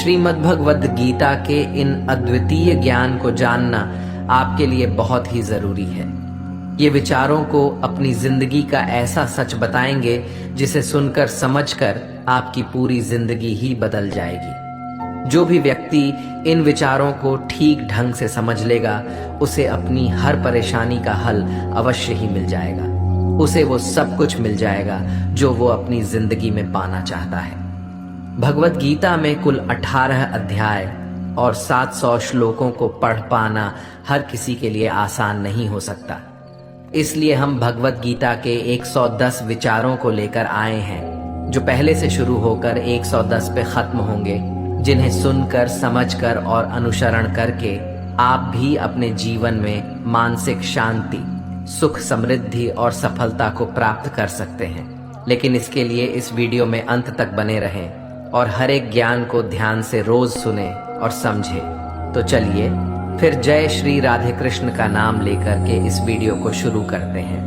श्रीमद्भगवद गीता के इन अद्वितीय ज्ञान को जानना आपके लिए बहुत ही जरूरी है। ये विचारों को अपनी जिंदगी का ऐसा सच बताएंगे जिसे सुनकर समझकर आपकी पूरी जिंदगी ही बदल जाएगी। जो भी व्यक्ति इन विचारों को ठीक ढंग से समझ लेगा उसे अपनी हर परेशानी का हल अवश्य ही मिल जाएगा। उसे वो सब कुछ मिल जाएगा जो वो अपनी जिंदगी में पाना चाहता है। भगवत गीता में कुल 18 अध्याय और 700 श्लोकों को पढ़ पाना हर किसी के लिए आसान नहीं हो सकता। इसलिए हम भगवत गीता के 110 विचारों को लेकर आए हैं जो पहले से शुरू होकर 110 पे खत्म होंगे, जिन्हें सुनकर, समझकर और अनुसरण करके आप भी अपने जीवन में मानसिक शांति, सुख, समृद्धि और सफलता को प्राप्त कर सकते हैं। लेकिन इसके लिए इस वीडियो में अंत तक बने रहें और हर एक ज्ञान को ध्यान से रोज सुने और समझे। तो चलिए फिर जय श्री राधे कृष्ण का नाम लेकर के इस वीडियो को शुरू करते हैं।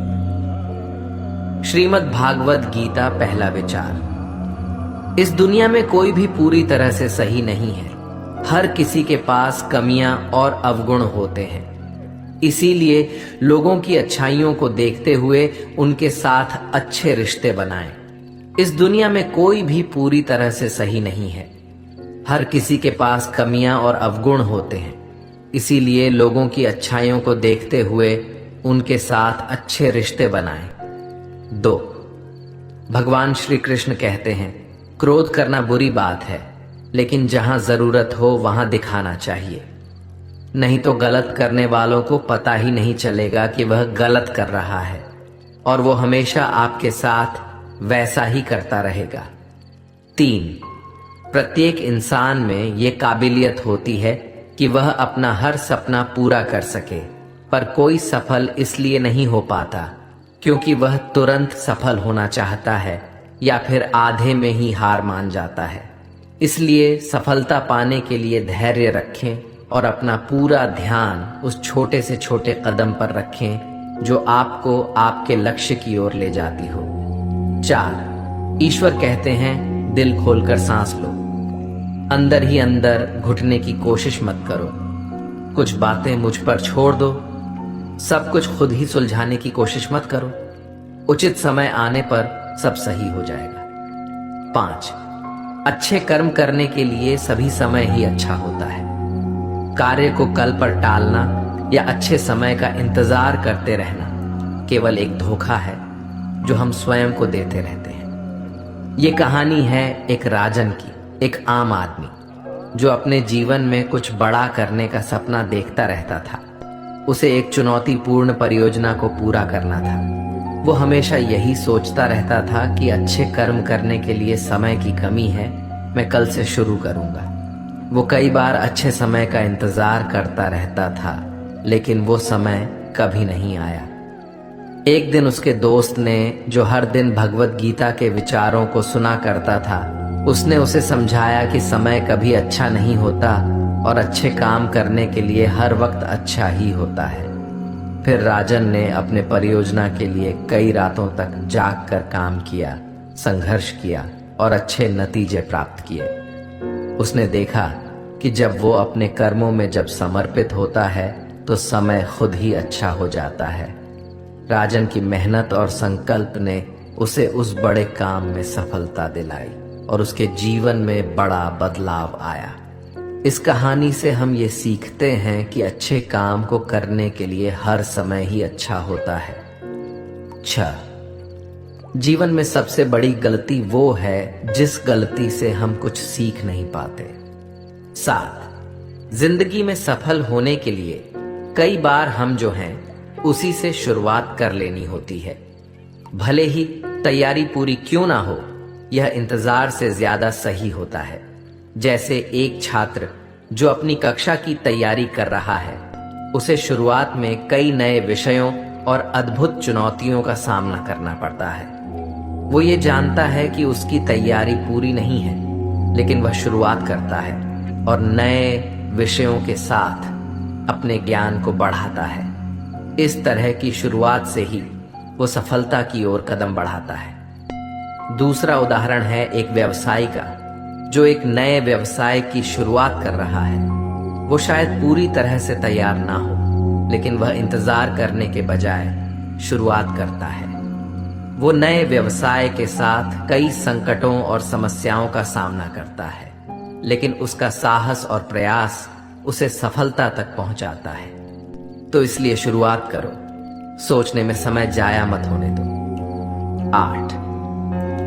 श्रीमद् भागवत गीता, पहला विचार। इस दुनिया में कोई भी पूरी तरह से सही नहीं है। हर किसी के पास कमियां और अवगुण होते हैं। इसीलिए लोगों की अच्छाइयों को देखते हुए उनके साथ अच्छे रिश्ते बनाएं। इस दुनिया में कोई भी पूरी तरह से सही नहीं है। हर किसी के पास कमियां और अवगुण होते हैं। इसीलिए लोगों की अच्छाइयों को देखते हुए उनके साथ अच्छे रिश्ते बनाएं। 2, भगवान श्री कृष्ण कहते हैं, क्रोध करना बुरी बात है, लेकिन जहां जरूरत हो वहां दिखाना चाहिए। नहीं तो गलत करने वालों को पता ही नहीं चलेगा कि वह गलत कर रहा है और वो हमेशा आपके साथ वैसा ही करता रहेगा। 3, प्रत्येक इंसान में ये काबिलियत होती है कि वह अपना हर सपना पूरा कर सके, पर कोई सफल इसलिए नहीं हो पाता क्योंकि वह तुरंत सफल होना चाहता है या फिर आधे में ही हार मान जाता है। इसलिए सफलता पाने के लिए धैर्य रखें और अपना पूरा ध्यान उस छोटे से छोटे कदम पर रखें जो आपको आपके लक्ष्य की ओर ले जाती हो। 4, ईश्वर कहते हैं, दिल खोलकर सांस लो। अंदर ही अंदर घुटने की कोशिश मत करो। कुछ बातें मुझ पर छोड़ दो। सब कुछ खुद ही सुलझाने की कोशिश मत करो। उचित समय आने पर सब सही हो जाएगा। 5, अच्छे कर्म करने के लिए सभी समय ही अच्छा होता है। कार्य को कल पर टालना या अच्छे समय का इंतजार करते रहना केवल एक धोखा है जो हम स्वयं को देते रहते हैं। ये कहानी है एक राजन की, एक आम आदमी जो अपने जीवन में कुछ बड़ा करने का सपना देखता रहता था। उसे एक चुनौतीपूर्ण परियोजना को पूरा करना था। वो हमेशा यही सोचता रहता था कि अच्छे कर्म करने के लिए समय की कमी है, मैं कल से शुरू करूंगा। वो कई बार अच्छे समय का इंतजार करता रहता था, लेकिन वो समय कभी नहीं आया। एक दिन उसके दोस्त ने, जो हर दिन भगवत गीता के विचारों को सुना करता था, उसने उसे समझाया कि समय कभी अच्छा नहीं होता और अच्छे काम करने के लिए हर वक्त अच्छा ही होता है। फिर राजन ने अपने परियोजना के लिए कई रातों तक जाग कर काम किया, संघर्ष किया और अच्छे नतीजे प्राप्त किए। उसने देखा कि जब वो अपने कर्मों में जब समर्पित होता है तो समय खुद ही अच्छा हो जाता है। राजन की मेहनत और संकल्प ने उसे उस बड़े काम में सफलता दिलाई और उसके जीवन में बड़ा बदलाव आया। इस कहानी से हम ये सीखते हैं कि अच्छे काम को करने के लिए हर समय ही अच्छा होता है। 6, जीवन में सबसे बड़ी गलती वो है जिस गलती से हम कुछ सीख नहीं पाते। 7, जिंदगी में सफल होने के लिए कई बार हम जो हैं उसी से शुरुआत कर लेनी होती है। भले ही तैयारी पूरी क्यों ना हो, यह इंतजार से ज्यादा सही होता है। जैसे एक छात्र जो अपनी कक्षा की तैयारी कर रहा है, उसे शुरुआत में कई नए विषयों और अद्भुत चुनौतियों का सामना करना पड़ता है। वो ये जानता है कि उसकी तैयारी पूरी नहीं है, लेकिन वह शुरुआत करता है और नए विषयों के साथ अपने ज्ञान को बढ़ाता है। इस तरह की शुरुआत से ही वो सफलता की ओर कदम बढ़ाता है। दूसरा उदाहरण है एक व्यवसायी का जो एक नए व्यवसाय की शुरुआत कर रहा है। वो शायद पूरी तरह से तैयार ना हो, लेकिन वह इंतजार करने के बजाय शुरुआत करता है। वो नए व्यवसाय के साथ कई संकटों और समस्याओं का सामना करता है, लेकिन उसका साहस और प्रयास उसे सफलता तक पहुंचाता है। तो इसलिए शुरुआत करो, सोचने में समय जाया मत होने दो। 8,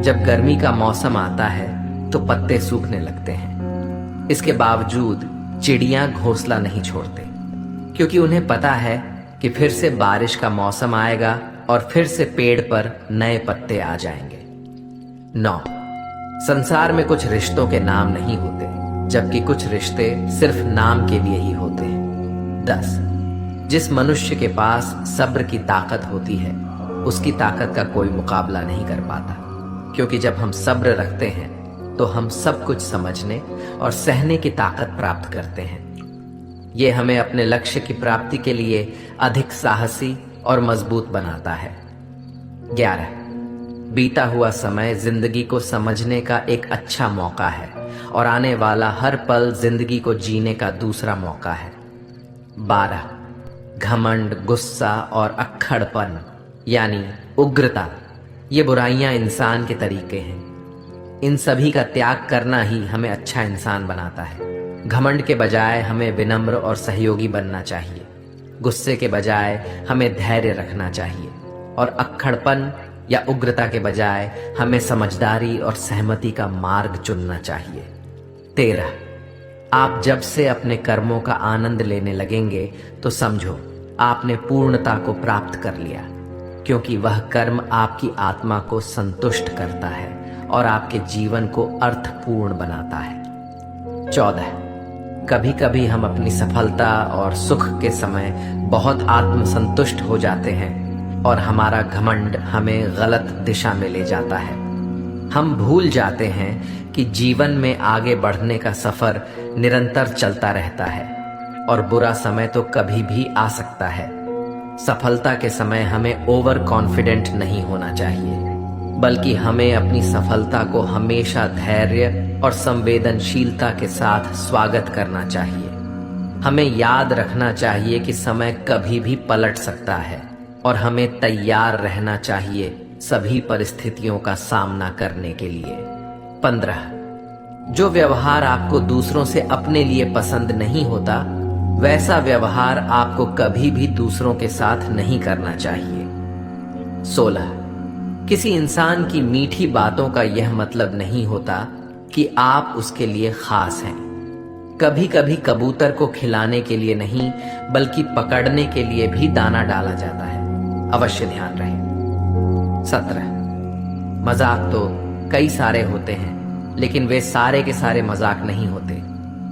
जब गर्मी का मौसम आता है तो पत्ते सूखने लगते हैं। इसके बावजूद चिड़ियां घोंसला नहीं छोड़ते, क्योंकि उन्हें पता है कि फिर से बारिश का मौसम आएगा और फिर से पेड़ पर नए पत्ते आ जाएंगे। 9, संसार में कुछ रिश्तों के नाम नहीं होते, जबकि कुछ रिश्ते सिर्फ नाम के लिए ही होते हैं। 10, जिस मनुष्य के पास सब्र की ताकत होती है, उसकी ताकत का कोई मुकाबला नहीं कर पाता, क्योंकि जब हम सब्र रखते हैं तो हम सब कुछ समझने और सहने की ताकत प्राप्त करते हैं। ये हमें अपने लक्ष्य की प्राप्ति के लिए अधिक साहसी और मजबूत बनाता है। 11, बीता हुआ समय जिंदगी को समझने का एक अच्छा मौका है और आने वाला हर पल जिंदगी को जीने का दूसरा मौका है। 12, घमंड, गुस्सा और अक्खड़पन यानी उग्रता, ये बुराइयां इंसान के तरीके हैं। इन सभी का त्याग करना ही हमें अच्छा इंसान बनाता है। घमंड के बजाय हमें विनम्र और सहयोगी बनना चाहिए। गुस्से के बजाय हमें धैर्य रखना चाहिए और अक्खड़पन या उग्रता के बजाय हमें समझदारी और सहमति का मार्ग चुनना चाहिए। 13, आप जब से अपने कर्मों का आनंद लेने लगेंगे तो समझो आपने पूर्णता को प्राप्त कर लिया, क्योंकि वह कर्म आपकी आत्मा को संतुष्ट करता है और आपके जीवन को अर्थपूर्ण बनाता है। 14, कभी कभी हम अपनी सफलता और सुख के समय बहुत आत्मसंतुष्ट हो जाते हैं और हमारा घमंड हमें गलत दिशा में ले जाता है। हम भूल जाते हैं कि जीवन में आगे बढ़ने का सफर निरंतर चलता रहता है और बुरा समय तो कभी भी आ सकता है। सफलता के समय हमें ओवर कॉन्फिडेंट नहीं होना चाहिए, बल्कि हमें अपनी सफलता को हमेशा धैर्य और संवेदनशीलता के साथ स्वागत करना चाहिए। हमें याद रखना चाहिए कि समय कभी भी पलट सकता है और हमें तैयार रहना चाहिए सभी परिस्थितियों का सामना करने के लिए। 15, जो व्यवहार आपको दूसरों से अपने लिए पसंद नहीं होता, वैसा व्यवहार आपको कभी भी दूसरों के साथ नहीं करना चाहिए। 16, किसी इंसान की मीठी बातों का यह मतलब नहीं होता कि आप उसके लिए खास हैं। कभी कभी कबूतर को खिलाने के लिए नहीं, बल्कि पकड़ने के लिए भी दाना डाला जाता है, अवश्य ध्यान रहे। 17, मजाक तो कई सारे होते हैं, लेकिन वे सारे के सारे मजाक नहीं होते,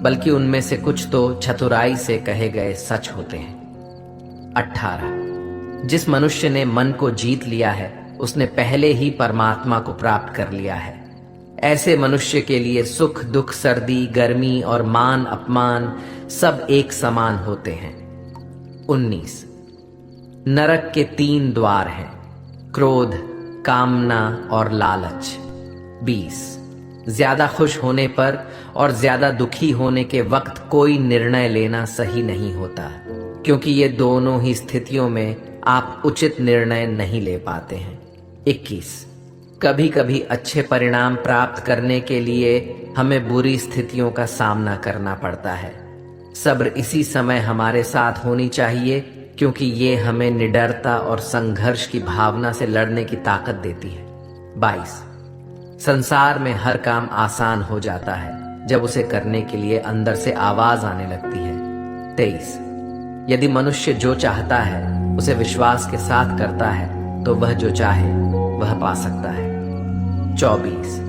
बल्कि उनमें से कुछ तो चतुराई से कहे गए सच होते हैं। 18, जिस मनुष्य ने मन को जीत लिया है, उसने पहले ही परमात्मा को प्राप्त कर लिया है। ऐसे मनुष्य के लिए सुख दुख, सर्दी गर्मी और मान अपमान सब एक समान होते हैं। 19, नरक के 3 द्वार हैं, क्रोध, कामना और लालच। 20, ज्यादा खुश होने पर और ज्यादा दुखी होने के वक्त कोई निर्णय लेना सही नहीं होता, क्योंकि ये दोनों ही स्थितियों में आप उचित निर्णय नहीं ले पाते हैं। 21, कभी कभी अच्छे परिणाम प्राप्त करने के लिए हमें बुरी स्थितियों का सामना करना पड़ता है। सब्र इसी समय हमारे साथ होनी चाहिए, क्योंकि ये हमें निडरता और संघर्ष की भावना से लड़ने की ताकत देती है। 22, संसार में हर काम आसान हो जाता है जब उसे करने के लिए अंदर से आवाज आने लगती है। 23, यदि मनुष्य जो चाहता है उसे विश्वास के साथ करता है तो वह जो चाहे वह पा सकता है। 24,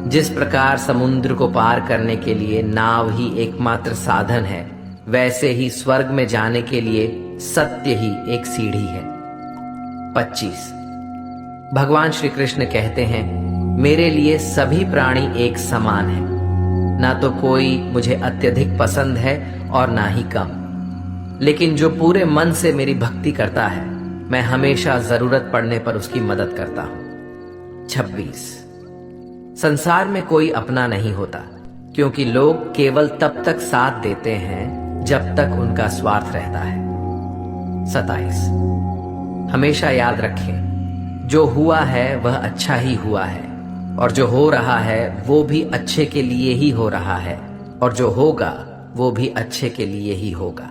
जिस प्रकार समुद्र को पार करने के लिए नाव ही एकमात्र साधन है, वैसे ही स्वर्ग में जाने के लिए सत्य ही एक सीढ़ी है। 25, भगवान श्री कृष्ण कहते हैं, मेरे लिए सभी प्राणी एक समान है, ना तो कोई मुझे अत्यधिक पसंद है और ना ही कम, लेकिन जो पूरे मन से मेरी भक्ति करता है, मैं हमेशा जरूरत पड़ने पर उसकी मदद करता हूं। 26, संसार में कोई अपना नहीं होता, क्योंकि लोग केवल तब तक साथ देते हैं जब तक उनका स्वार्थ रहता है। 27। हमेशा याद रखें, जो हुआ है वह अच्छा ही हुआ है, और जो हो रहा है वो भी अच्छे के लिए ही हो रहा है, और जो होगा वो भी अच्छे के लिए ही होगा।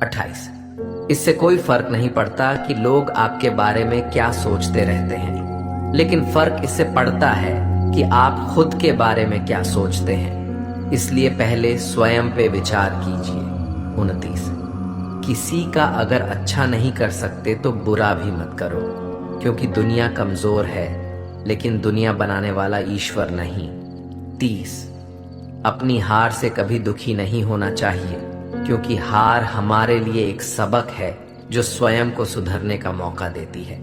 28। इससे कोई फर्क नहीं पड़ता कि लोग आपके बारे में क्या सोचते रहते हैं, लेकिन फर्क इससे पड़ता है कि आप खुद के बारे में क्या सोचते हैं। इसलिए पहले स्वयं पे विचार कीजिए। 29। किसी का अगर अच्छा नहीं कर सकते तो बुरा भी मत करो, क्योंकि दुनिया कमजोर है, लेकिन दुनिया बनाने वाला ईश्वर नहीं। 30। अपनी हार से कभी दुखी नहीं होना चाहिए, क्योंकि हार हमारे लिए एक सबक है जो स्वयं को सुधरने का मौका देती है।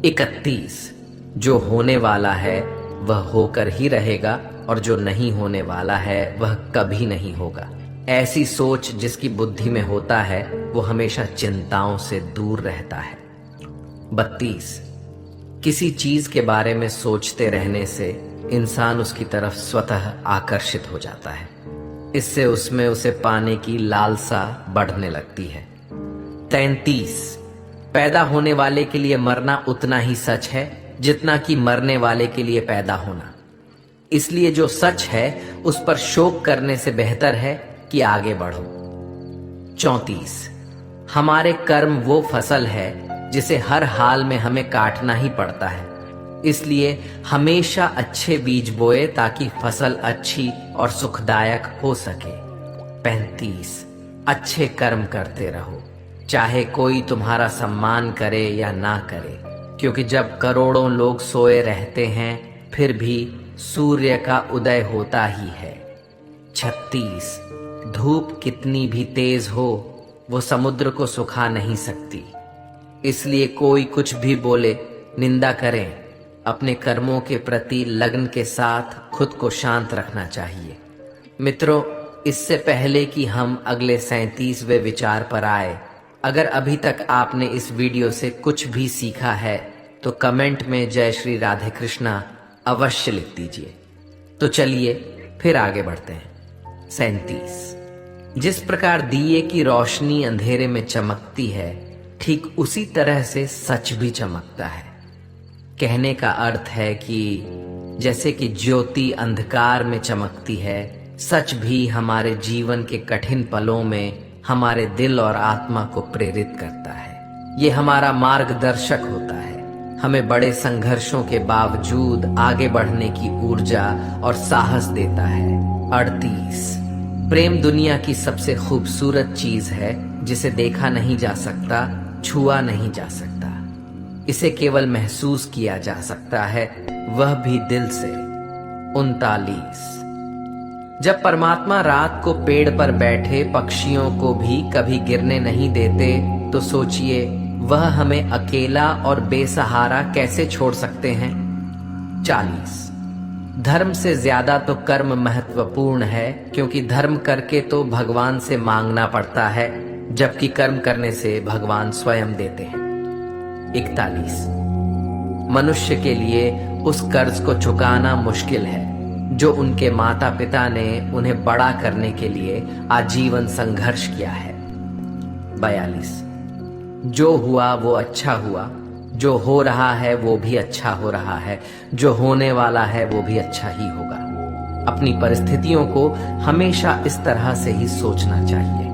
31। जो होने वाला है वह होकर ही रहेगा, और जो नहीं होने वाला है वह कभी नहीं होगा। ऐसी सोच जिसकी बुद्धि में होता है वो हमेशा चिंताओं से दूर रहता है। 32। किसी चीज के बारे में सोचते रहने से इंसान उसकी तरफ स्वतः आकर्षित हो जाता है। इससे उसमें उसे पाने की लालसा बढ़ने लगती है। 33। पैदा होने वाले के लिए मरना उतना ही सच है जितना कि मरने वाले के लिए पैदा होना। इसलिए जो सच है उस पर शोक करने से बेहतर है कि आगे बढ़ो। 34। हमारे कर्म वो फसल है जिसे हर हाल में हमें काटना ही पड़ता है, इसलिए हमेशा अच्छे बीज बोए ताकि फसल अच्छी और सुखदायक हो सके। 35। अच्छे कर्म करते रहो, चाहे कोई तुम्हारा सम्मान करे या ना करे, क्योंकि जब करोड़ों लोग सोए रहते हैं फिर भी सूर्य का उदय होता ही है। 36। धूप कितनी भी तेज हो वो समुद्र को सुखा नहीं सकती, इसलिए कोई कुछ भी बोले निंदा करें, अपने कर्मों के प्रति लगन के साथ खुद को शांत रखना चाहिए। मित्रों, इससे पहले कि हम अगले 37वें विचार पर आए, अगर अभी तक आपने इस वीडियो से कुछ भी सीखा है तो कमेंट में जय श्री राधे कृष्णा अवश्य लिख दीजिए। तो चलिए फिर आगे बढ़ते हैं। 37। जिस प्रकार दिए की रोशनी अंधेरे में चमकती है, ठीक उसी तरह से सच भी चमकता है। कहने का अर्थ है कि जैसे कि ज्योति अंधकार में चमकती है, सच भी हमारे जीवन के कठिन पलों में हमारे दिल और आत्मा को प्रेरित करता है। ये हमारा मार्गदर्शक होता है, हमें बड़े संघर्षों के बावजूद आगे बढ़ने की ऊर्जा और साहस देता है। 38। प्रेम दुनिया की सबसे खूबसूरत चीज है जिसे देखा नहीं जा सकता, छुआ नहीं जा सकता, इसे केवल महसूस किया जा सकता है, वह भी दिल से। 39। जब परमात्मा रात को पेड़ पर बैठे पक्षियों को भी कभी गिरने नहीं देते, तो सोचिए वह हमें अकेला और बेसहारा कैसे छोड़ सकते हैं। 40। धर्म से ज्यादा तो कर्म महत्वपूर्ण है, क्योंकि धर्म करके तो भगवान से मांगना पड़ता है, जबकि कर्म करने से भगवान स्वयं देते हैं। 41। मनुष्य के लिए उस कर्ज को चुकाना मुश्किल है जो उनके माता पिता ने उन्हें बड़ा करने के लिए आजीवन संघर्ष किया है। 42। जो हुआ वो अच्छा हुआ, जो हो रहा है वो भी अच्छा हो रहा है, जो होने वाला है वो भी अच्छा ही होगा। अपनी परिस्थितियों को हमेशा इस तरह से ही सोचना चाहिए।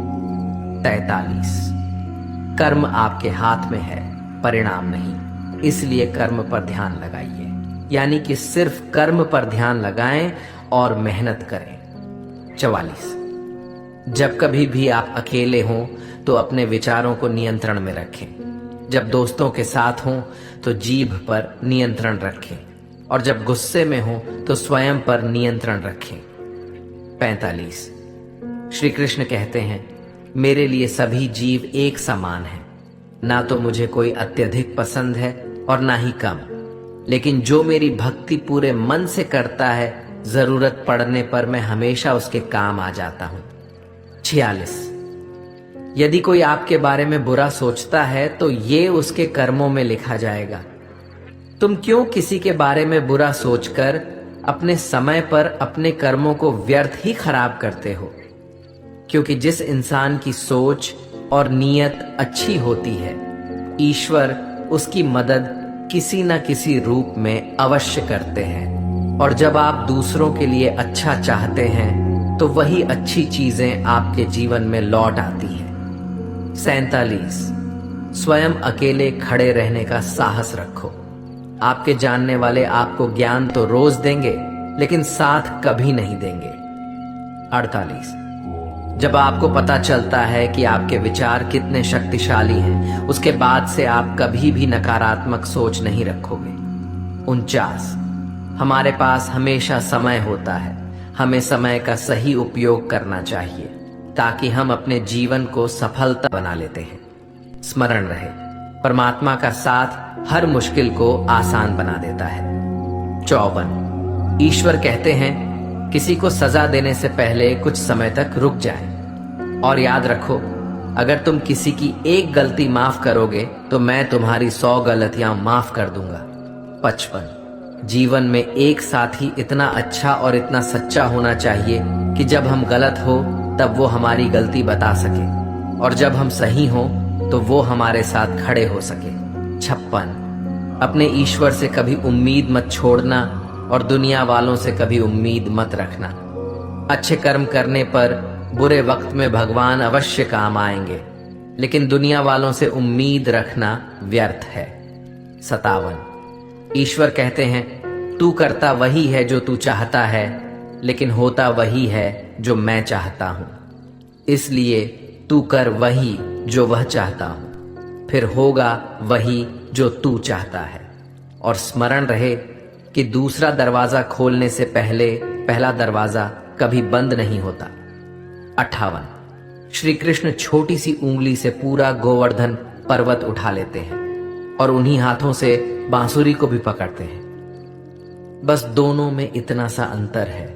43। कर्म आपके हाथ में है, परिणाम नहीं, इसलिए कर्म पर ध्यान लगाइए, यानी कि सिर्फ कर्म पर ध्यान लगाएं और मेहनत करें। 44। जब कभी भी आप अकेले हों तो अपने विचारों को नियंत्रण में रखें, जब दोस्तों के साथ हों तो जीभ पर नियंत्रण रखें, और जब गुस्से में हों तो स्वयं पर नियंत्रण रखें। 45। श्री कृष्ण कहते हैं, मेरे लिए सभी जीव एक समान हैं, ना तो मुझे कोई अत्यधिक पसंद है और ना ही कम, लेकिन जो मेरी भक्ति पूरे मन से करता है, जरूरत पड़ने पर मैं हमेशा उसके काम आ जाता हूं। 46। यदि कोई आपके बारे में बुरा सोचता है तो ये उसके कर्मों में लिखा जाएगा। तुम क्यों किसी के बारे में बुरा सोचकर अपने समय पर अपने कर्मों को व्यर्थ ही खराब करते हो, क्योंकि जिस इंसान की सोच और नीयत अच्छी होती है, ईश्वर उसकी मदद किसी न किसी रूप में अवश्य करते हैं। और जब आप दूसरों के लिए अच्छा चाहते हैं तो वही अच्छी चीजें आपके जीवन में लौट आती हैं। 47, स्वयं अकेले खड़े रहने का साहस रखो। आपके जानने वाले आपको ज्ञान तो रोज देंगे, लेकिन साथ कभी नहीं देंगे। 48, जब आपको पता चलता है कि आपके विचार कितने शक्तिशाली हैं, उसके बाद से आप कभी भी नकारात्मक सोच नहीं रखोगे। 49, हमारे पास हमेशा समय होता है, हमें समय का सही उपयोग करना चाहिए ताकि हम अपने जीवन को सफलता बना लेते हैं। स्मरण रहे, परमात्मा का साथ हर मुश्किल को आसान बना देता है। 54, ईश्वर कहते हैं किसी को सजा देने से पहले कुछ समय तक रुक जाए। और याद रखो, अगर तुम किसी की एक गलती माफ करोगे तो मैं तुम्हारी 100 गलतियां माफ कर दूंगा। 55, जीवन में एक साथी इतना अच्छा और इतना सच्चा होना चाहिए कि जब हम गलत हो तब वो हमारी गलती बता सके, और जब हम सही हो तो वो हमारे साथ खड़े हो सके। 56, अपने ईश्वर से कभी उम्मीद मत छोड़ना और दुनिया वालों से कभी उम्मीद मत रखना। अच्छे कर्म करने पर बुरे वक्त में भगवान अवश्य काम आएंगे, लेकिन दुनिया वालों से उम्मीद रखना व्यर्थ है। 57, ईश्वर कहते हैं तू करता वही है जो तू चाहता है, लेकिन होता वही है जो मैं चाहता हूं। इसलिए तू कर वही जो वह चाहता हूं, फिर होगा वही जो तू चाहता है। और स्मरण रहे कि दूसरा दरवाजा खोलने से पहले पहला दरवाजा कभी बंद नहीं होता। 58, श्री कृष्ण छोटी सी उंगली से पूरा गोवर्धन पर्वत उठा लेते हैं और उन्हीं हाथों से बांसुरी को भी पकड़ते हैं। बस दोनों में इतना सा अंतर है,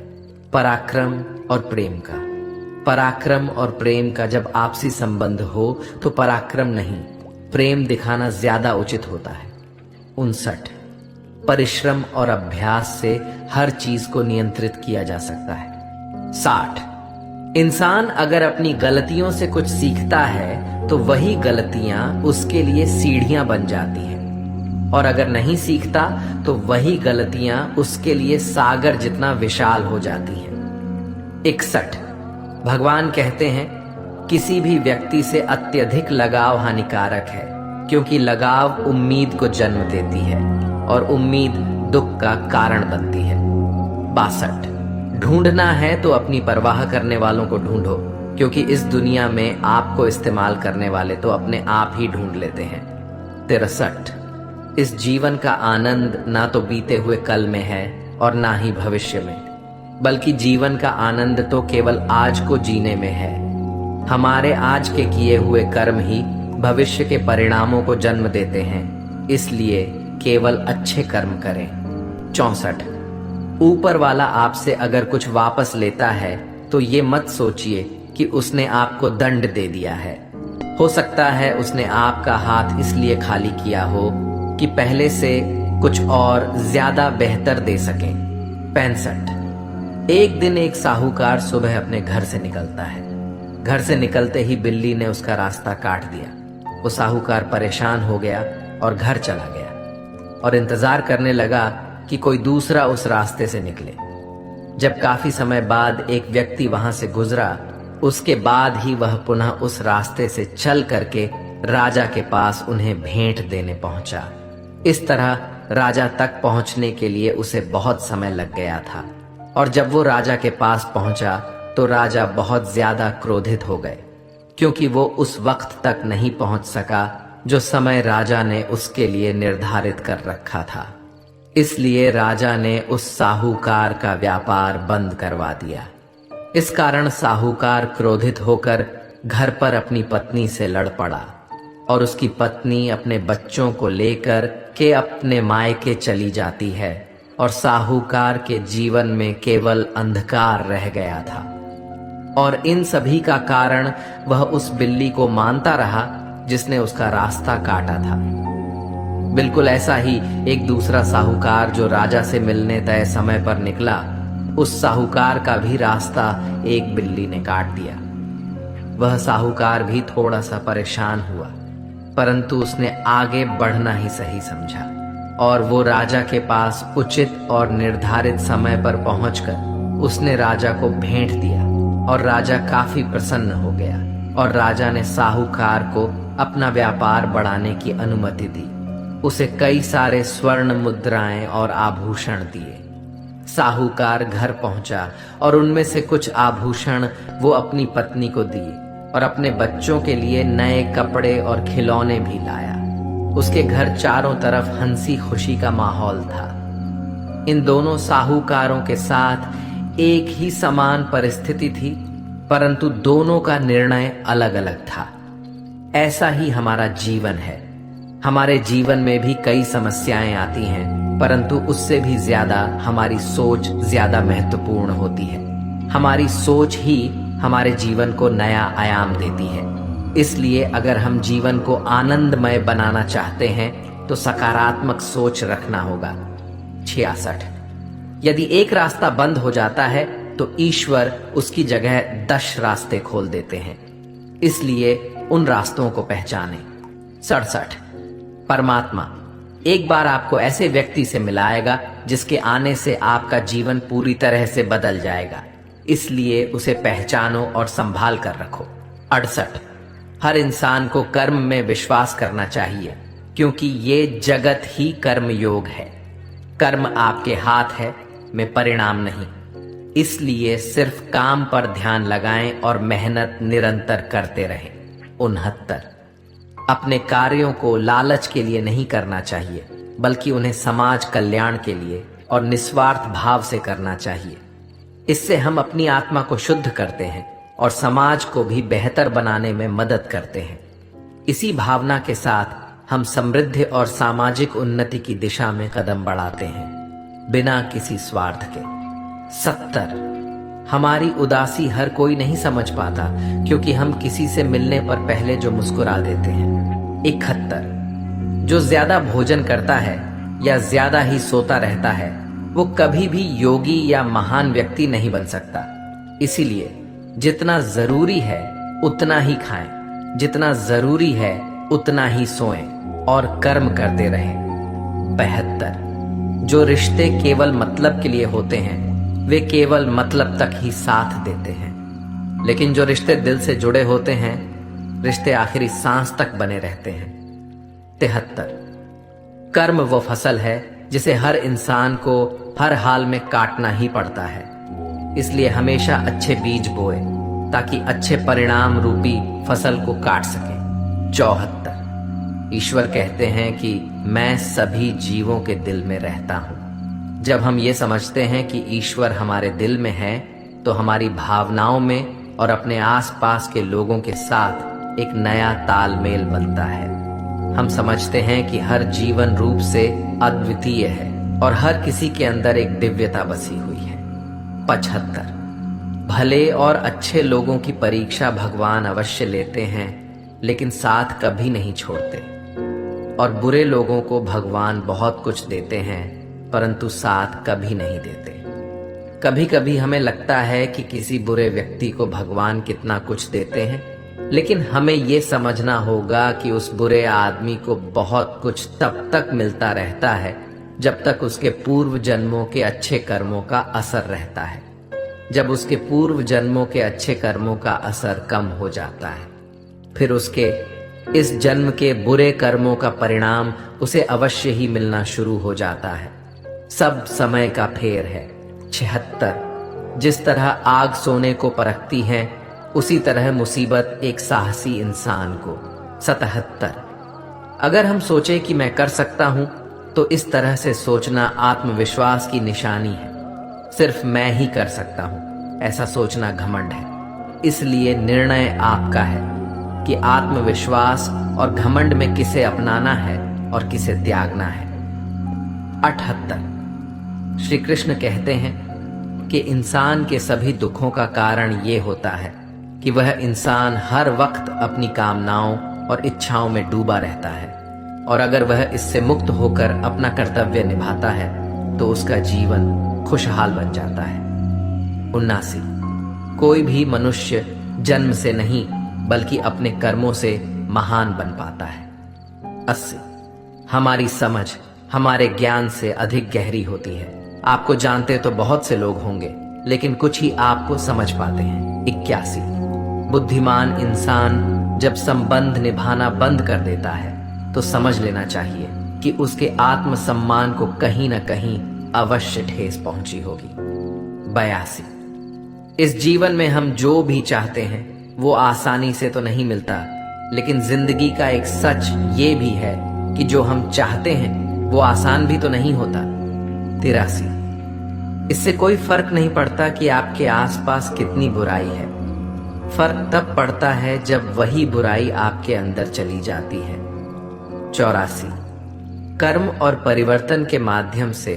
पराक्रम और प्रेम का। पराक्रम और प्रेम का जब आपसी संबंध हो तो पराक्रम नहीं, प्रेम दिखाना ज्यादा उचित होता है। 59, परिश्रम और अभ्यास से हर चीज को नियंत्रित किया जा सकता है। 60, इंसान अगर अपनी गलतियों से कुछ सीखता है तो वही गलतियां उसके लिए सीढ़ियां बन जाती हैं, और अगर नहीं सीखता तो वही गलतियां उसके लिए सागर जितना विशाल हो जाती हैं। 61, भगवान कहते हैं किसी भी व्यक्ति से अत्यधिक लगाव हानिकारक है, क्योंकि लगाव उम्मीद को जन्म देती है और उम्मीद दुख का कारण बनती है। 62, ढूंढना है तो अपनी परवाह करने वालों को ढूंढो, क्योंकि इस दुनिया में आपको इस्तेमाल करने वाले तो अपने आप ही ढूंढ लेते हैं। 63, इस जीवन का आनंद ना तो बीते हुए कल में है और ना ही भविष्य में, बल्कि जीवन का आनंद तो केवल आज को जीने में है। हमारे आज के किए हुए कर्म ही भविष्य के परिणामों को जन्म देते हैं, इसलिए केवल अच्छे कर्म करें। 64, ऊपर वाला आपसे अगर कुछ वापस लेता है तो ये मत सोचिए कि उसने आपको दंड दे दिया है। हो सकता है उसने आपका हाथ इसलिए खाली किया हो कि पहले से कुछ और ज्यादा बेहतर दे सके। 65, एक दिन एक साहूकार सुबह अपने घर से निकलता है। घर से निकलते ही बिल्ली ने उसका रास्ता काट दिया। वो साहूकार परेशान हो गया और घर चला गया और इंतजार करने लगा कि कोई दूसरा उस रास्ते से निकले। जब काफी समय बाद एक व्यक्ति वहां से गुजरा, उसके बाद ही वह पुनः उस रास्ते से चल करके राजा के पास उन्हें भेंट देने पहुंचा। इस तरह राजा तक पहुंचने के लिए उसे बहुत समय लग गया था, और जब वो राजा के पास पहुंचा तो राजा बहुत ज्यादा क्रोधित हो गए, क्योंकि वो उस वक्त तक नहीं पहुंच सका जो समय राजा ने उसके लिए निर्धारित कर रखा था। इसलिए राजा ने उस साहूकार का व्यापार बंद करवा दिया। इस कारण साहूकार क्रोधित होकर घर पर अपनी पत्नी से लड़ पड़ा और उसकी पत्नी अपने बच्चों को लेकर के अपने मायके चली जाती है और साहूकार के जीवन में केवल अंधकार रह गया था। और इन सभी का कारण वह उस बिल्ली को मानता रहा जिसने उसका रास्ता काटा था। बिल्कुल ऐसा ही एक दूसरा साहूकार जो राजा से मिलने तय समय पर निकला, उस साहूकार का भी रास्ता एक बिल्ली ने काट दिया। वह साहूकार भी थोड़ा सा परेशान हुआ, परंतु उसने आगे बढ़ना ही सही समझा और वो राजा के पास उचित और निर्धारित समय पर पहुंचकर उसने राजा को भेंट दिया और राजा काफी प्रसन्न हो गया और राजा ने साहूकार को अपना व्यापार बढ़ाने की अनुमति दी। उसे कई सारे स्वर्ण मुद्राएं और आभूषण दिए। साहूकार घर पहुंचा और उनमें से कुछ आभूषण वो अपनी पत्नी को दिए और अपने बच्चों के लिए नए कपड़े और खिलौने भी लाया। उसके घर चारों तरफ हंसी खुशी का माहौल था। इन दोनों साहूकारों के साथ एक ही समान परिस्थिति थी, परंतु दोनों का निर्णय अलग अलग था। ऐसा ही हमारा जीवन है। हमारे जीवन में भी कई समस्याएं आती हैं, परंतु उससे भी ज्यादा हमारी सोच ज्यादा महत्वपूर्ण होती है। हमारी सोच ही हमारे जीवन को नया आयाम देती है। इसलिए अगर हम जीवन को आनंदमय बनाना चाहते हैं तो सकारात्मक सोच रखना होगा। 66। यदि एक रास्ता बंद हो जाता है तो ईश्वर उसकी जगह 10 रास्ते खोल देते हैं, इसलिए उन रास्तों को पहचानें। 67। परमात्मा एक बार आपको ऐसे व्यक्ति से मिलाएगा जिसके आने से आपका जीवन पूरी तरह से बदल जाएगा, इसलिए उसे पहचानो और संभाल कर रखो। 68। हर इंसान को कर्म में विश्वास करना चाहिए, क्योंकि ये जगत ही कर्म योग है। कर्म आपके हाथ है में परिणाम नहीं, इसलिए सिर्फ काम पर ध्यान लगाएं और मेहनत निरंतर करते रहें। 69। अपने कार्यों को लालच के लिए नहीं करना चाहिए, बल्कि उन्हें समाज कल्याण के लिए और निस्वार्थ भाव से करना चाहिए। इससे हम अपनी आत्मा को शुद्ध करते हैं और समाज को भी बेहतर बनाने में मदद करते हैं। इसी भावना के साथ हम समृद्धि और सामाजिक उन्नति की दिशा में कदम बढ़ाते हैं, बिना किसी स्वार्थ के। 70। हमारी उदासी हर कोई नहीं समझ पाता, क्योंकि हम किसी से मिलने पर पहले जो मुस्कुरा देते हैं। 71। जो ज्यादा भोजन करता है या ज्यादा ही सोता रहता है, वो कभी भी योगी या महान व्यक्ति नहीं बन सकता। इसीलिए जितना जरूरी है उतना ही खाएं, जितना जरूरी है उतना ही सोएं और कर्म करते रहें। 72। जो रिश्ते केवल मतलब के लिए होते हैं, वे केवल मतलब तक ही साथ देते हैं, लेकिन जो रिश्ते दिल से जुड़े होते हैं, रिश्ते आखिरी सांस तक बने रहते हैं। 73। कर्म वो फसल है जिसे हर इंसान को हर हाल में काटना ही पड़ता है, इसलिए हमेशा अच्छे बीज बोए ताकि अच्छे परिणाम रूपी फसल को काट सके। 74। ईश्वर कहते हैं कि मैं सभी जीवों के दिल में रहता हूं। जब हम ये समझते हैं कि ईश्वर हमारे दिल में है, तो हमारी भावनाओं में और अपने आसपास के लोगों के साथ एक नया तालमेल बनता है। हम समझते हैं कि हर जीवन रूप से अद्वितीय है और हर किसी के अंदर एक दिव्यता बसी हुई है। 75। भले और अच्छे लोगों की परीक्षा भगवान अवश्य लेते हैं, लेकिन साथ कभी नहीं छोड़ते, और बुरे लोगों को भगवान बहुत कुछ देते हैं, परंतु साथ कभी नहीं देते। कभी कभी हमें लगता है कि किसी बुरे व्यक्ति को भगवान कितना कुछ देते हैं, लेकिन हमें ये समझना होगा कि उस बुरे आदमी को बहुत कुछ तब तक मिलता रहता है जब तक उसके पूर्व जन्मों के अच्छे कर्मों का असर रहता है। जब उसके पूर्व जन्मों के अच्छे कर्मों का असर कम हो जाता है, फिर उसके इस जन्म के बुरे कर्मों का परिणाम उसे अवश्य ही मिलना शुरू हो जाता है। सब समय का फेर है। 76। जिस तरह आग सोने को परखती है, उसी तरह मुसीबत एक साहसी इंसान को। 77। अगर हम सोचे कि मैं कर सकता हूं, तो इस तरह से सोचना आत्मविश्वास की निशानी है। सिर्फ मैं ही कर सकता हूं, ऐसा सोचना घमंड है। इसलिए निर्णय आपका है कि आत्मविश्वास और घमंड में किसे अपनाना है और किसे त्यागना है। 78। श्री कृष्ण कहते हैं कि इंसान के सभी दुखों का कारण ये होता है कि वह इंसान हर वक्त अपनी कामनाओं और इच्छाओं में डूबा रहता है। और अगर वह इससे मुक्त होकर अपना कर्तव्य निभाता है तो उसका जीवन खुशहाल बन जाता है। 79। कोई भी मनुष्य जन्म से नहीं बल्कि अपने कर्मों से महान बन पाता है। 80। हमारी समझ हमारे ज्ञान से अधिक गहरी होती है। आपको जानते तो बहुत से लोग होंगे, लेकिन कुछ ही आपको समझ पाते हैं। 81। बुद्धिमान इंसान जब संबंध निभाना बंद कर देता है तो समझ लेना चाहिए कि उसके आत्मसम्मान को कहीं न कहीं अवश्य ठेस पहुंची होगी। 82। इस जीवन में हम जो भी चाहते हैं वो आसानी से तो नहीं मिलता, लेकिन जिंदगी का एक सच ये भी है कि जो हम चाहते हैं वो आसान भी तो नहीं होता। 83। इससे कोई फर्क नहीं पड़ता कि आपके आसपास कितनी बुराई है। फर्क तब पड़ता है जब वही बुराई आपके अंदर चली जाती है। 84। कर्म और परिवर्तन के माध्यम से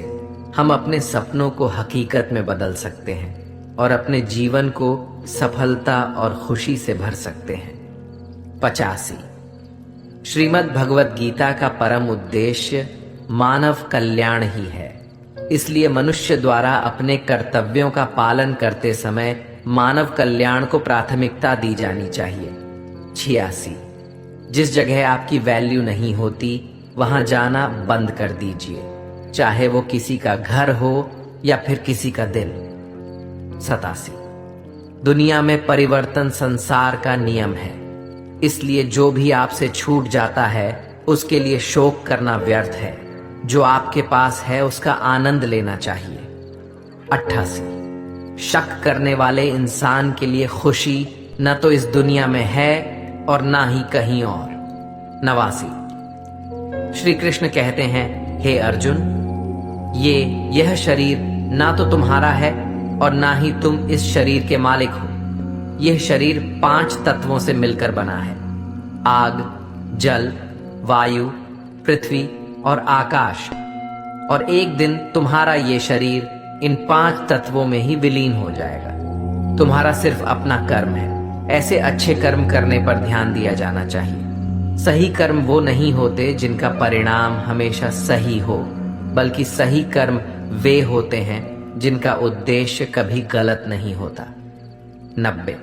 हम अपने सपनों को हकीकत में बदल सकते हैं और अपने जीवन को सफलता और खुशी से भर सकते हैं। 85। श्रीमद् भगवत गीता का परम उद्देश्य मानव कल्याण ही है, इसलिए मनुष्य द्वारा अपने कर्तव्यों का पालन करते समय मानव कल्याण को प्राथमिकता दी जानी चाहिए। 86। जिस जगह आपकी वैल्यू नहीं होती वहां जाना बंद कर दीजिए, चाहे वो किसी का घर हो या फिर किसी का दिल। 87। दुनिया में परिवर्तन संसार का नियम है, इसलिए जो भी आपसे छूट जाता है उसके लिए शोक करना व्यर्थ है। जो आपके पास है उसका आनंद लेना चाहिए। 88। शक करने वाले इंसान के लिए खुशी न तो इस दुनिया में है और ना ही कहीं और। 89। श्री कृष्ण कहते हैं, हे अर्जुन, यह शरीर ना तो तुम्हारा है और ना ही तुम इस शरीर के मालिक हो। यह शरीर 5 तत्वों से मिलकर बना है: आग, जल, वायु, पृथ्वी और आकाश। और एक दिन तुम्हारा ये शरीर इन 5 तत्वों में ही विलीन हो जाएगा। तुम्हारा सिर्फ अपना कर्म है। ऐसे अच्छे कर्म करने पर ध्यान दिया जाना चाहिए। सही कर्म वो नहीं होते जिनका परिणाम हमेशा सही हो, बल्कि सही कर्म वे होते हैं जिनका उद्देश्य कभी गलत नहीं होता। 90।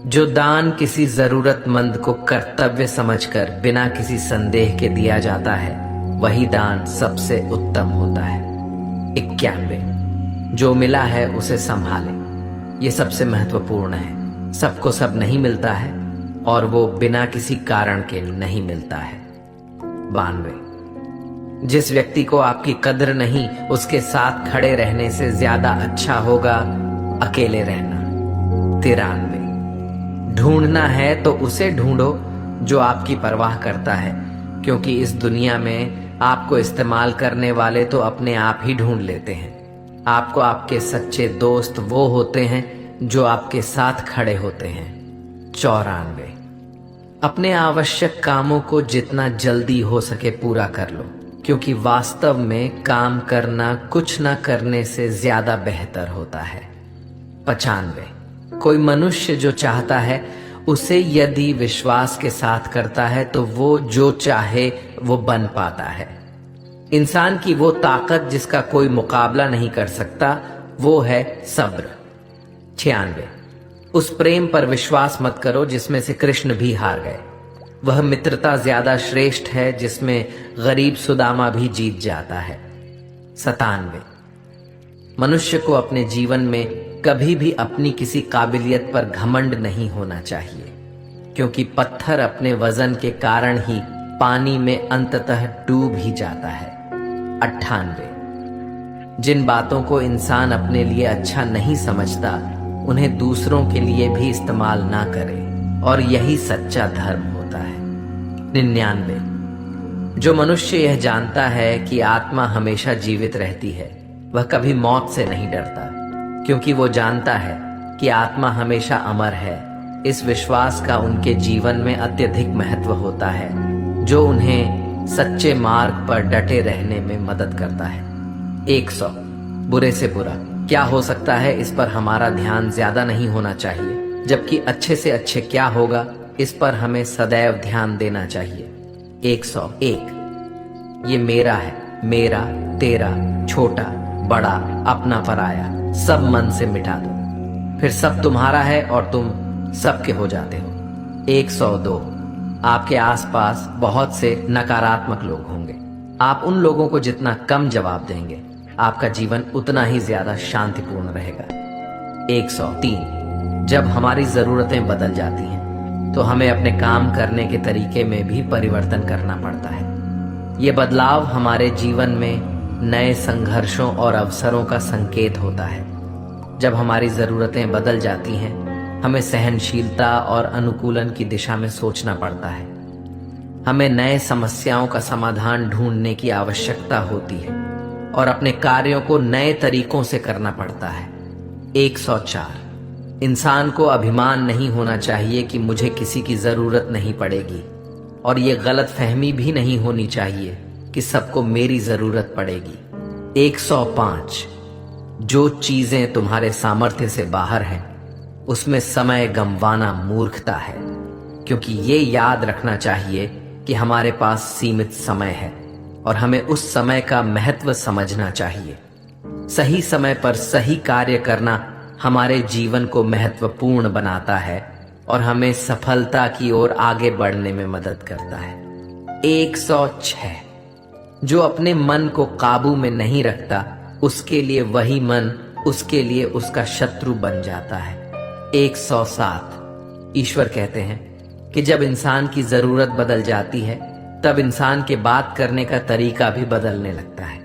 जो दान किसी जरूरतमंद को कर्तव्य समझकर बिना किसी संदेह के दिया जाता है वही दान सबसे उत्तम होता है। 91। जो मिला है उसे संभाले, ये सबसे महत्वपूर्ण है। सबको सब नहीं मिलता है और वो बिना किसी कारण के नहीं मिलता है। 92। जिस व्यक्ति को आपकी कद्र नहीं उसके साथ खड़े रहने से ज्यादा अच्छा होगा अकेले रहना। 93। ढूंढना है तो उसे ढूंढो जो आपकी परवाह करता है, क्योंकि इस दुनिया में आपको इस्तेमाल करने वाले तो अपने आप ही ढूंढ लेते हैं। आपको आपके सच्चे दोस्त वो होते हैं जो आपके साथ खड़े होते हैं। 94। अपने आवश्यक कामों को जितना जल्दी हो सके पूरा कर लो, क्योंकि वास्तव में काम करना कुछ न करने से ज्यादा बेहतर होता है। 95। कोई मनुष्य जो चाहता है उसे यदि विश्वास के साथ करता है तो वो जो चाहे वो बन पाता है। इंसान की वो ताकत जिसका कोई मुकाबला नहीं कर सकता वो है सब्र। 96। उस प्रेम पर विश्वास मत करो जिसमें से कृष्ण भी हार गए। वह मित्रता ज्यादा श्रेष्ठ है जिसमें गरीब सुदामा भी जीत जाता है। 97। मनुष्य को अपने जीवन में कभी भी अपनी किसी काबिलियत पर घमंड नहीं होना चाहिए, क्योंकि पत्थर अपने वजन के कारण ही पानी में अंततः डूब ही जाता है। 98। जिन बातों को इंसान अपने लिए अच्छा नहीं समझता उन्हें दूसरों के लिए भी इस्तेमाल ना करे, और यही सच्चा धर्म होता है। 99। जो मनुष्य यह जानता है कि आत्मा हमेशा जीवित रहती है वह कभी मौत से नहीं डरता, क्योंकि वो जानता है कि आत्मा हमेशा अमर है। इस विश्वास का उनके जीवन में अत्यधिक महत्व होता है, जो उन्हें सच्चे मार्ग पर डटे रहने में मदद करता है। 100। बुरे से बुरा क्या हो सकता है इस पर हमारा ध्यान ज्यादा नहीं होना चाहिए, जबकि अच्छे से अच्छे क्या होगा इस पर हमें सदैव ध्यान देना चाहिए। 101 ये मेरा है, मेरा, तेरा, छोटा, बड़ा, अपना, पराया, सब मन से मिटा दो, फिर सब तुम्हारा है और तुम सबके हो जाते हो। 102 आपके आसपास बहुत से नकारात्मक लोग होंगे। आप उन लोगों को जितना कम जवाब देंगे, आपका जीवन उतना ही ज्यादा शांतिपूर्ण रहेगा। 103 जब हमारी जरूरतें बदल जाती हैं तो हमें अपने काम करने के तरीके में भी परिवर्तन करना पड़ता है। ये बदलाव हमारे जीवन में नए संघर्षों और अवसरों का संकेत होता है। जब हमारी जरूरतें बदल जाती हैं, हमें सहनशीलता और अनुकूलन की दिशा में सोचना पड़ता है। हमें नए समस्याओं का समाधान ढूंढने की आवश्यकता होती है और अपने कार्यों को नए तरीकों से करना पड़ता है। 104 इंसान को अभिमान नहीं होना चाहिए कि मुझे किसी की जरूरत नहीं पड़ेगी, और ये गलत फहमी भी नहीं होनी चाहिए कि सबको मेरी जरूरत पड़ेगी। 105 जो चीजें तुम्हारे सामर्थ्य से बाहर हैं, उसमें समय गंवाना मूर्खता है, क्योंकि ये याद रखना चाहिए कि हमारे पास सीमित समय है और हमें उस समय का महत्व समझना चाहिए। सही समय पर सही कार्य करना हमारे जीवन को महत्वपूर्ण बनाता है और हमें सफलता की ओर आगे बढ़ने में मदद करता है। 106 जो अपने मन को काबू में नहीं रखता, उसके लिए वही मन उसके लिए उसका शत्रु बन जाता है। 107 ईश्वर कहते हैं कि जब इंसान की जरूरत बदल जाती है, तब इंसान के बात करने का तरीका भी बदलने लगता है।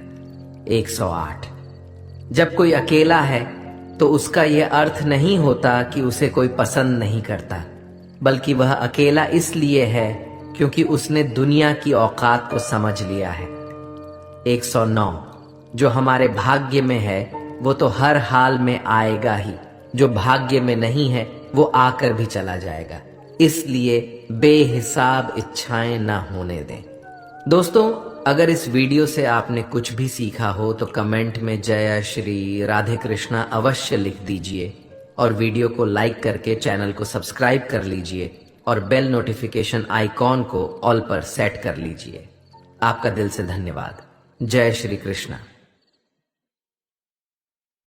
108 जब कोई अकेला है तो उसका यह अर्थ नहीं होता कि उसे कोई पसंद नहीं करता, बल्कि वह अकेला इसलिए है क्योंकि उसने दुनिया की औकात को समझ लिया है। 109 जो हमारे भाग्य में है वो तो हर हाल में आएगा ही, जो भाग्य में नहीं है वो आकर भी चला जाएगा, इसलिए बेहिसाब इच्छाएं ना होने दें। दोस्तों, अगर इस वीडियो से आपने कुछ भी सीखा हो तो कमेंट में जय श्री राधे कृष्णा अवश्य लिख दीजिए और वीडियो को लाइक करके चैनल को सब्सक्राइब कर लीजिए और बेल नोटिफिकेशन आइकॉन को ऑल पर सेट कर लीजिए। आपका दिल से धन्यवाद। जय श्री कृष्णा।